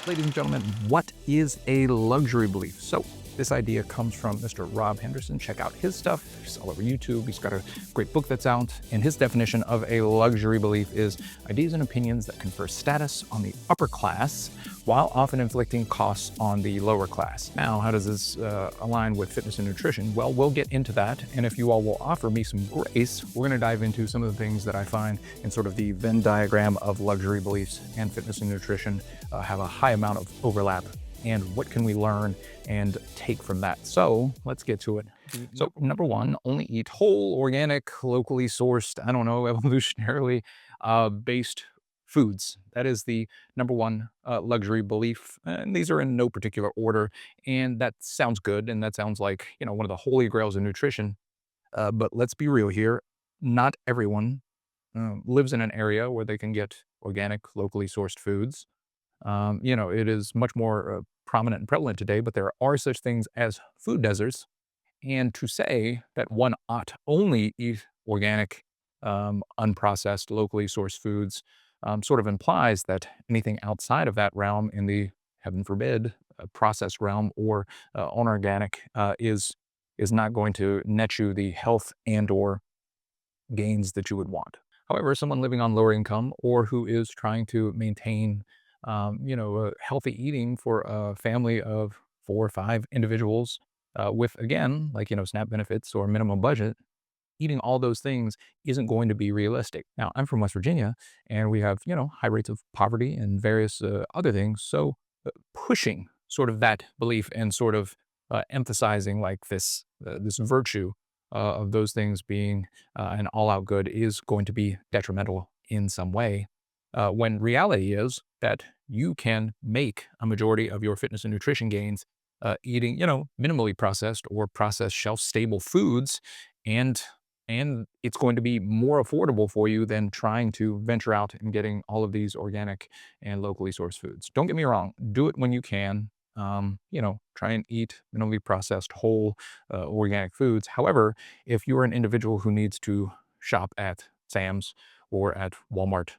Ladies and gentlemen, what is a luxury belief? So this idea comes from Mr. Rob Henderson. Check out his stuff. It's all over YouTube. He's got a great book that's out. And his definition of a luxury belief is ideas and opinions that confer status on the upper class while often inflicting costs on the lower class. Now, how does this align with fitness and nutrition? Well, we'll get into that. And if you all will offer me some grace, we're going to dive into some of the things that I find in sort of the Venn diagram of luxury beliefs and fitness and nutrition have a high amount of overlap. And what can we learn and take from that? So let's get to it. So number one, only eat whole, organic, locally sourced, I don't know, evolutionarily based foods. That is the number one luxury belief. And these are in no particular order. And that sounds good. And that sounds like, one of the holy grails of nutrition. But let's be real here. Not everyone lives in an area where they can get organic, locally sourced foods. It is much more prominent and prevalent today, but there are such things as food deserts. And to say that one ought only eat organic, unprocessed, locally sourced foods sort of implies that anything outside of that realm in the, heaven forbid, processed realm or unorganic is not going to net you the health and or gains that you would want. However, someone living on lower income or who is trying to maintain healthy eating for a family of 4 or 5 individuals with, again, like, SNAP benefits or minimum budget, eating all those things isn't going to be realistic. Now, I'm from West Virginia and we have, high rates of poverty and various other things. So pushing sort of that belief and sort of emphasizing like this virtue of those things being an all-out good is going to be detrimental in some way when reality is that you can make a majority of your fitness and nutrition gains eating, minimally processed or processed shelf-stable foods, and it's going to be more affordable for you than trying to venture out and getting all of these organic and locally sourced foods. Don't get me wrong, do it when you can. Try and eat minimally processed whole organic foods. However, if you're an individual who needs to shop at Sam's or at Walmart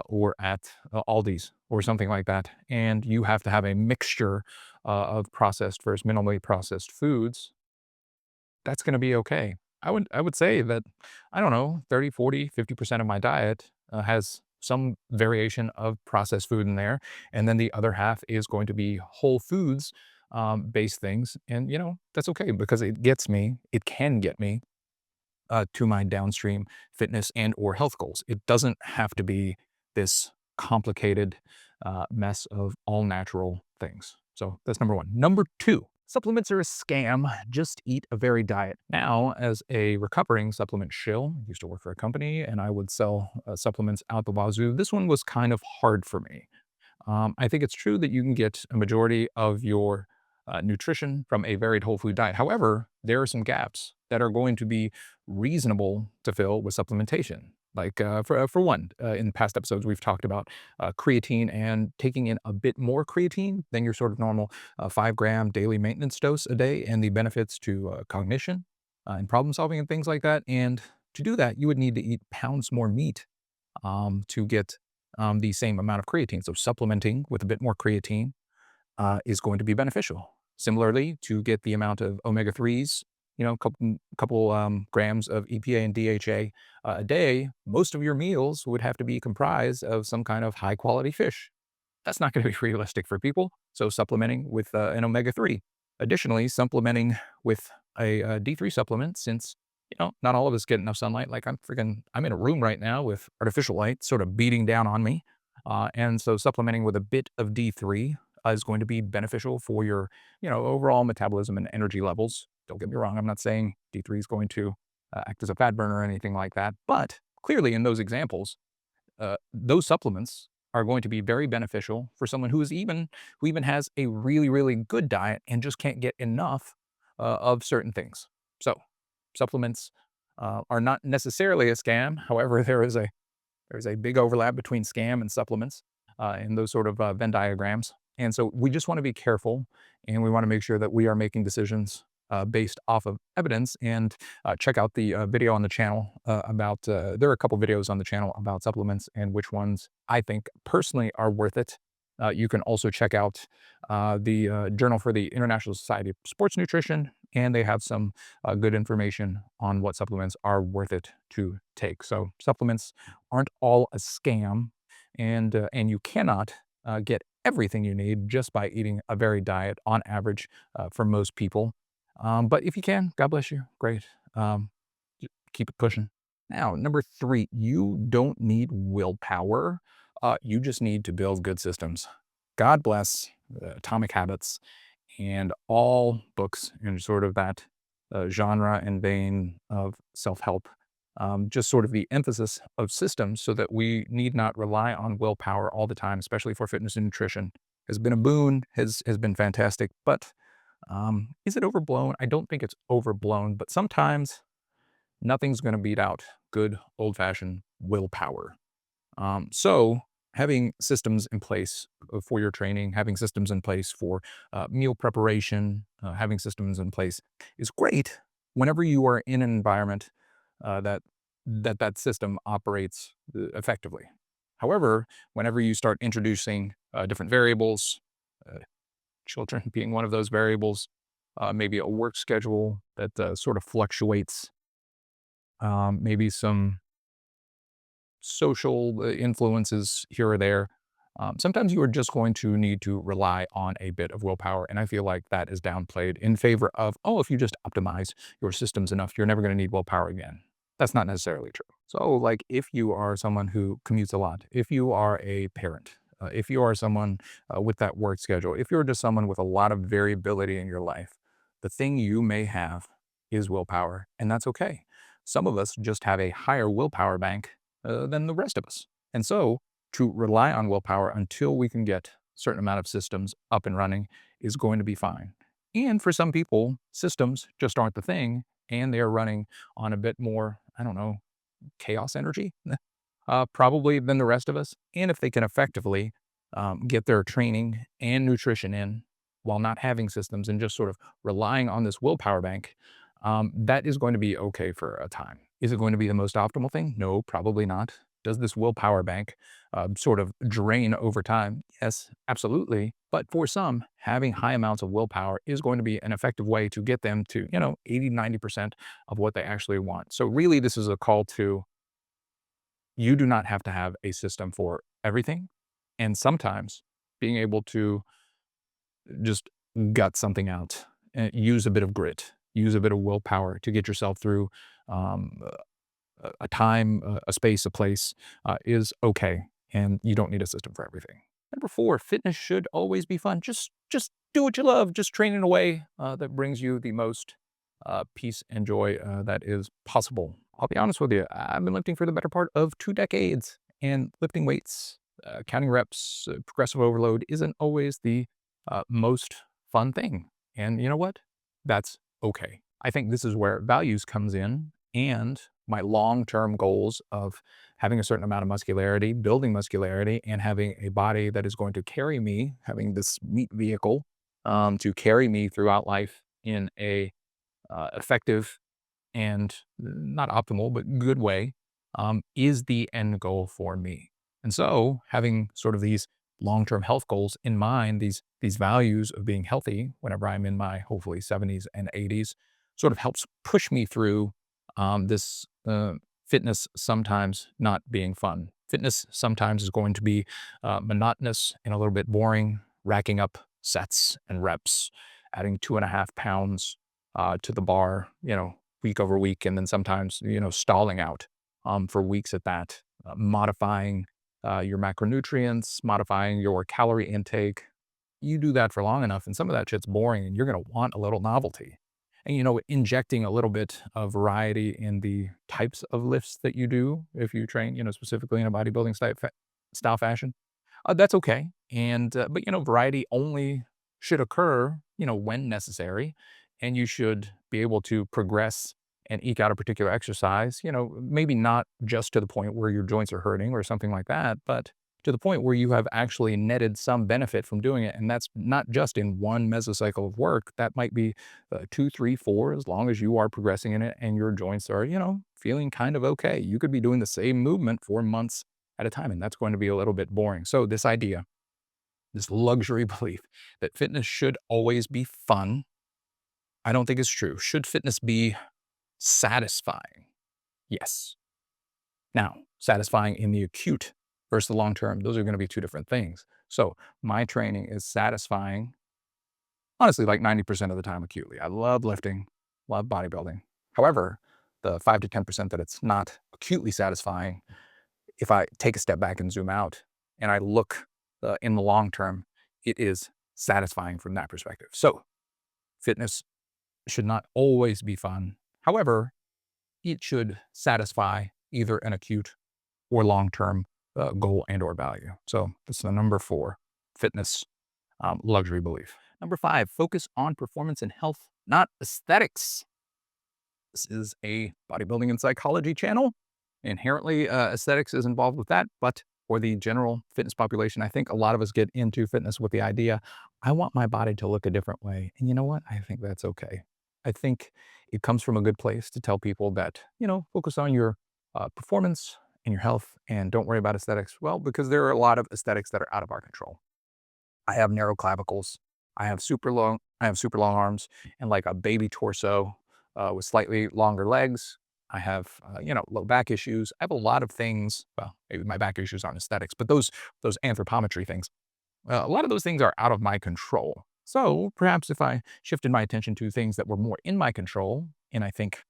or at Aldi's or something like that, and you have to have a mixture of processed versus minimally processed foods, that's going to be okay. I would say that, I don't know, 30, 40, 50% of my diet has some variation of processed food in there. And then the other half is going to be whole foods based things. And, that's okay because it can get me to my downstream fitness and or health goals. It doesn't have to be this complicated mess of all natural things. So that's number one. Number two, supplements are a scam. Just eat a varied diet. Now, as a recovering supplement shill, I used to work for a company and I would sell supplements out the wazoo. This one was kind of hard for me. I think it's true that you can get a majority of your nutrition from a varied whole food diet. However, there are some gaps that are going to be reasonable to fill with supplementation. Like for one, in past episodes, we've talked about creatine and taking in a bit more creatine than your sort of normal 5 gram daily maintenance dose a day and the benefits to cognition and problem solving and things like that. And to do that, you would need to eat pounds more meat to get the same amount of creatine. So supplementing with a bit more creatine is going to be beneficial. Similarly, to get the amount of omega-3s, couple grams of EPA and DHA a day, most of your meals would have to be comprised of some kind of high quality fish. That's not going to be realistic for people. So supplementing with an omega-3. Additionally, supplementing with a D3 supplement, since not all of us get enough sunlight. Like I'm in a room right now with artificial light sort of beating down on me. And so supplementing with a bit of D3 is going to be beneficial for your, overall metabolism and energy levels. Don't get me wrong. I'm not saying D3 is going to act as a fat burner or anything like that. But clearly in those examples, those supplements are going to be very beneficial for someone who even has a really, really good diet and just can't get enough of certain things. So supplements are not necessarily a scam. However, there's a big overlap between scam and supplements in those sort of Venn diagrams. And so we just want to be careful and we want to make sure that we are making decisions based off of evidence. And check out the video on the channel about, there are a couple videos on the channel about supplements and which ones I think personally are worth it You can also check out the Journal for the International Society of Sports Nutrition, and they have some good information on what supplements are worth it to take. So supplements aren't all a scam, and you cannot get everything you need just by eating a varied diet on average for most people. But if you can, God bless you. Great. Um, Keep it pushing. Now, number three, you don't need willpower. You just need to build good systems. God bless Atomic Habits and all books in sort of that genre and vein of self help. Just sort of the emphasis of systems so that we need not rely on willpower all the time, especially for fitness and nutrition, has been a boon, has been fantastic. But is it overblown? I don't think it's overblown, but sometimes nothing's going to beat out good old fashioned willpower. So, having systems in place for your training, having systems in place for meal preparation, having systems in place is great whenever you are in an environment that system operates effectively. However, whenever you start introducing different variables, uh, children being one of those variables, maybe a work schedule that sort of fluctuates, maybe some social influences here or there. Sometimes you are just going to need to rely on a bit of willpower. And I feel like that is downplayed in favor of, oh, if you just optimize your systems enough, you're never going to need willpower again. That's not necessarily true. So, like, if you are someone who commutes a lot, if you are a parent, if you are someone with that work schedule, if you're just someone with a lot of variability in your life, the thing you may have is willpower, and that's okay. Some of us just have a higher willpower bank than the rest of us. And so to rely on willpower until we can get a certain amount of systems up and running is going to be fine. And for some people, systems just aren't the thing, and they're running on a bit more, I don't know, chaos energy, probably than the rest of us. And if they can effectively get their training and nutrition in while not having systems and just sort of relying on this willpower bank, that is going to be okay for a time. Is it going to be the most optimal thing? No, probably not. Does this willpower bank sort of drain over time? Yes, absolutely. But for some, having high amounts of willpower is going to be an effective way to get them to, 80, 90% of what they actually want. So really, this is a call to you do not have to have a system for everything. And sometimes being able to just gut something out, use a bit of grit, use a bit of willpower to get yourself through um, a time, a space, a place is okay. And you don't need a system for everything. Number four, fitness should always be fun. Just do what you love. Just train in a way that brings you the most peace and joy that is possible. I'll be honest with you. I've been lifting for the better part of 2 decades, and lifting weights, counting reps, progressive overload isn't always the most fun thing. And you know what? That's okay. I think this is where values comes in, and my long-term goals of having a certain amount of muscularity, building muscularity, and having a body that is going to carry me, having this meat vehicle to carry me throughout life in a effective and not optimal, but good way, is the end goal for me. And so having sort of these long-term health goals in mind, these values of being healthy whenever I'm in my hopefully 70s and 80s, sort of helps push me through this fitness sometimes not being fun. Fitness sometimes is going to be monotonous and a little bit boring, racking up sets and reps, adding 2.5 pounds to the bar, week over week, and then sometimes, stalling out for weeks at that, modifying your macronutrients, modifying your calorie intake. You do that for long enough, and some of that shit's boring, and you're going to want a little novelty. And, injecting a little bit of variety in the types of lifts that you do, if you train, specifically in a bodybuilding style fashion, that's okay. And, but, variety only should occur, when necessary. And you should be able to progress and eke out a particular exercise, maybe not just to the point where your joints are hurting or something like that, but to the point where you have actually netted some benefit from doing it. And that's not just in one mesocycle of work. That might be 2, 3, 4, as long as you are progressing in it and your joints are, feeling kind of okay. You could be doing the same movement for months at a time, and that's going to be a little bit boring. So this idea this luxury belief that fitness should always be fun, I don't think is true. Should fitness be satisfying? Yes. Now, satisfying in the acute versus the long term, those are going to be two different things. So my training is satisfying, honestly, like 90% of the time acutely. I love lifting, love bodybuilding. However, the 5 to 10% that it's not acutely satisfying, if I take a step back and zoom out and I look in the long term, it is satisfying from that perspective. So fitness should not always be fun. However, it should satisfy either an acute or long-term goal and or value. So that's the number 4, fitness luxury belief. Number 5, focus on performance and health, not aesthetics. This is a bodybuilding and psychology channel. Inherently, aesthetics is involved with that, but for the general fitness population, I think a lot of us get into fitness with the idea, I want my body to look a different way. And you know what? I think that's okay. I think it comes from a good place to tell people that, focus on your performance and your health and don't worry about aesthetics. Well, because there are a lot of aesthetics that are out of our control. I have narrow clavicles. I have super long arms and like a baby torso with slightly longer legs. I have, low back issues. I have a lot of things. Well, maybe my back issues aren't aesthetics, but those anthropometry things, a lot of those things are out of my control. So perhaps if I shifted my attention to things that were more in my control, and I think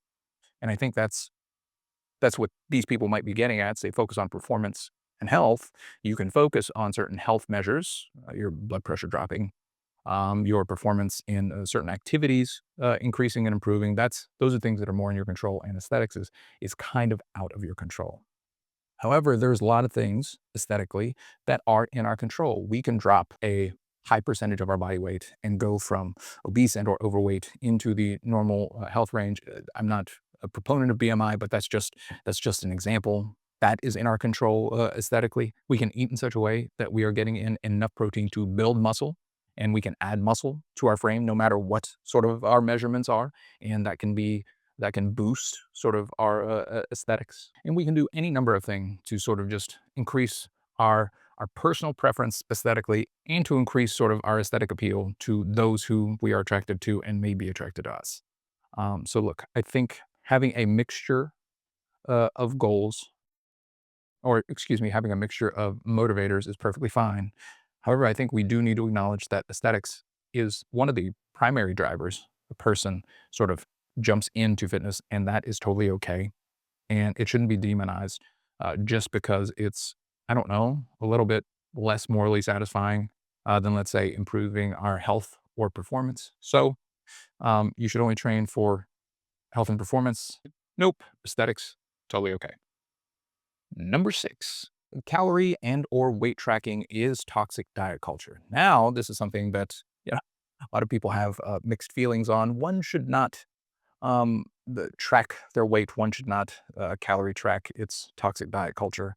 that's what these people might be getting at. Say focus on performance and health. You can focus on certain health measures, your blood pressure dropping, your performance in certain activities increasing and improving. Those are things that are more in your control, and aesthetics is kind of out of your control. However, there's a lot of things aesthetically that are in our control. We can drop a high percentage of our body weight and go from obese and or overweight into the normal health range. I'm not a proponent of BMI, but that's just an example. That is in our control aesthetically. We can eat in such a way that we are getting in enough protein to build muscle, and we can add muscle to our frame no matter what sort of our measurements are, and that can boost sort of our aesthetics. And we can do any number of things to sort of just increase our personal preference aesthetically and to increase sort of our aesthetic appeal to those who we are attracted to and may be attracted to us. So look, I think having a mixture of goals, or excuse me, having a mixture of motivators is perfectly fine. However, I think we do need to acknowledge that aesthetics is one of the primary drivers a person sort of jumps into fitness, and that is totally okay. And it shouldn't be demonized just because it's, I don't know, a little bit less morally satisfying than, let's say, improving our health or performance. So you should only train for health and performance. Nope, aesthetics, totally okay. Number 6, calorie and or weight tracking is toxic diet culture. Now, this is something that a lot of people have mixed feelings on. One should not track their weight. One should not calorie track. It's toxic diet culture.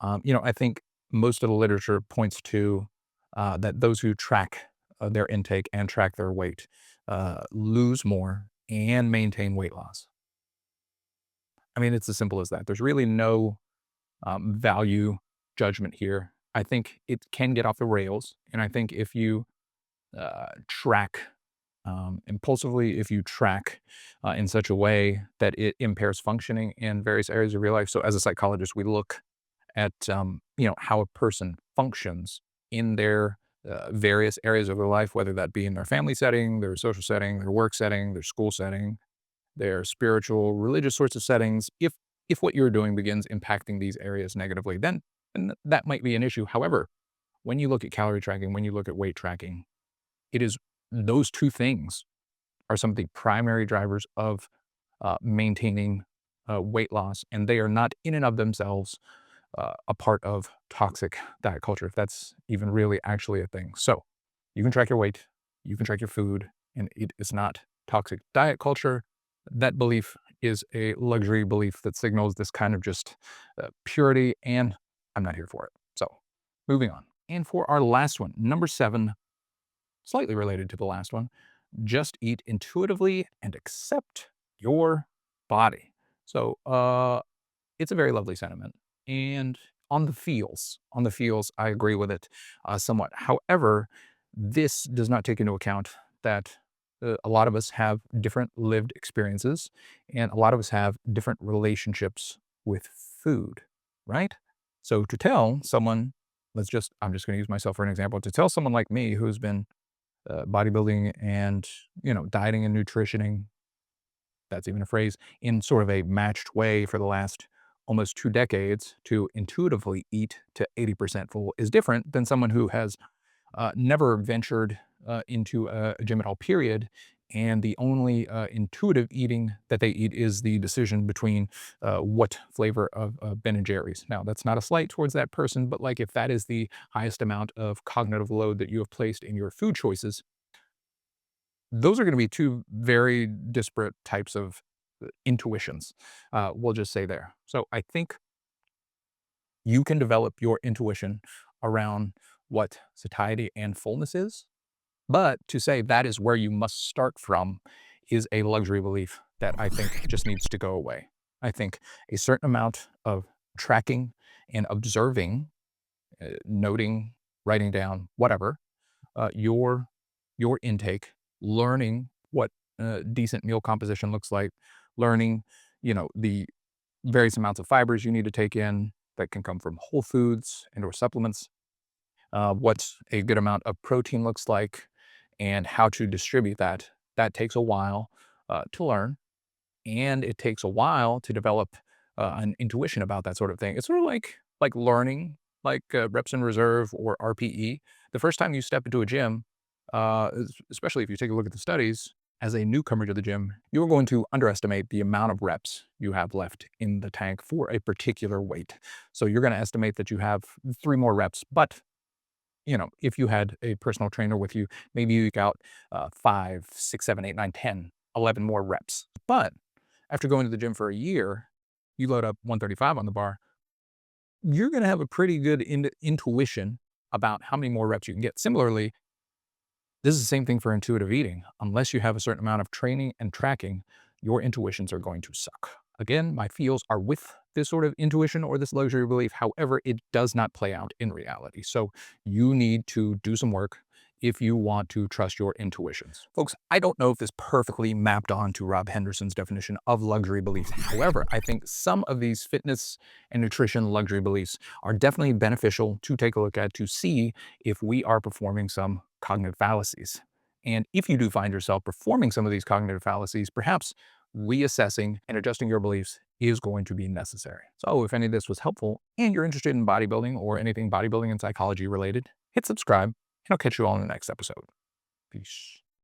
I think most of the literature points to that those who track their intake and track their weight lose more and maintain weight loss. I mean, it's as simple as that. There's really no value judgment here. I think it can get off the rails. And I think if you track impulsively, if you track in such a way that it impairs functioning in various areas of your life. So as a psychologist, we look at, how a person functions in their various areas of their life, whether that be in their family setting, their social setting, their work setting, their school setting, their spiritual, religious sorts of settings. If what you're doing begins impacting these areas negatively, then that might be an issue. However, when you look at calorie tracking, when you look at weight tracking, it is those two things are some of the primary drivers of maintaining weight loss, and they are not in and of themselves a part of toxic diet culture, if that's even really actually a thing. So you can track your weight, you can track your food, and it is not toxic diet culture. That belief is a luxury belief that signals this kind of just purity, and I'm not here for it. So moving on. And for our last one, number 7, slightly related to the last one, just eat intuitively and accept your body. So it's a very lovely sentiment. And On the feels, I agree with it somewhat. However, this does not take into account that a lot of us have different lived experiences, and a lot of us have different relationships with food, right? So to tell someone, I'm just going to use myself for an example, to tell someone like me who's been bodybuilding and, dieting and nutritioning, that's even a phrase, in sort of a matched way for the last almost 2 decades to intuitively eat to 80% full is different than someone who has never ventured into a gym at all, period. And the only intuitive eating that they eat is the decision between what flavor of Ben and Jerry's. Now, that's not a slight towards that person, but like if that is the highest amount of cognitive load that you have placed in your food choices, those are going to be two very disparate types of intuitions. We'll just say there. So I think you can develop your intuition around what satiety and fullness is. But to say that is where you must start from is a luxury belief that I think just needs to go away. I think a certain amount of tracking and observing, noting, writing down, whatever, your intake, learning what decent meal composition looks like, learning, the various amounts of fibers you need to take in that can come from whole foods and or supplements, what a good amount of protein looks like, and how to distribute that. That takes a while to learn, and it takes a while to develop an intuition about that sort of thing. It's sort of like learning, like reps in reserve or RPE. The first time you step into a gym, especially if you take a look at the studies, as a newcomer to the gym, you're going to underestimate the amount of reps you have left in the tank for a particular weight. So you're going to estimate that you have 3 more reps, but if you had a personal trainer with you, maybe you got 5, 6, 7, 8, 9, 10, 11 more reps. But after going to the gym for a year, you load up 135 on the bar, you're going to have a pretty good intuition about how many more reps you can get. Similarly, this is the same thing for intuitive eating. Unless you have a certain amount of training and tracking, your intuitions are going to suck. Again, my feels are with this sort of intuition or this luxury belief. However, it does not play out in reality. So you need to do some work if you want to trust your intuitions. Folks, I don't know if this perfectly mapped on to Rob Henderson's definition of luxury beliefs. However, I think some of these fitness and nutrition luxury beliefs are definitely beneficial to take a look at to see if we are performing some cognitive fallacies. And if you do find yourself performing some of these cognitive fallacies, perhaps reassessing and adjusting your beliefs is going to be necessary. So if any of this was helpful and you're interested in bodybuilding or anything bodybuilding and psychology related, hit subscribe and I'll catch you all in the next episode. Peace.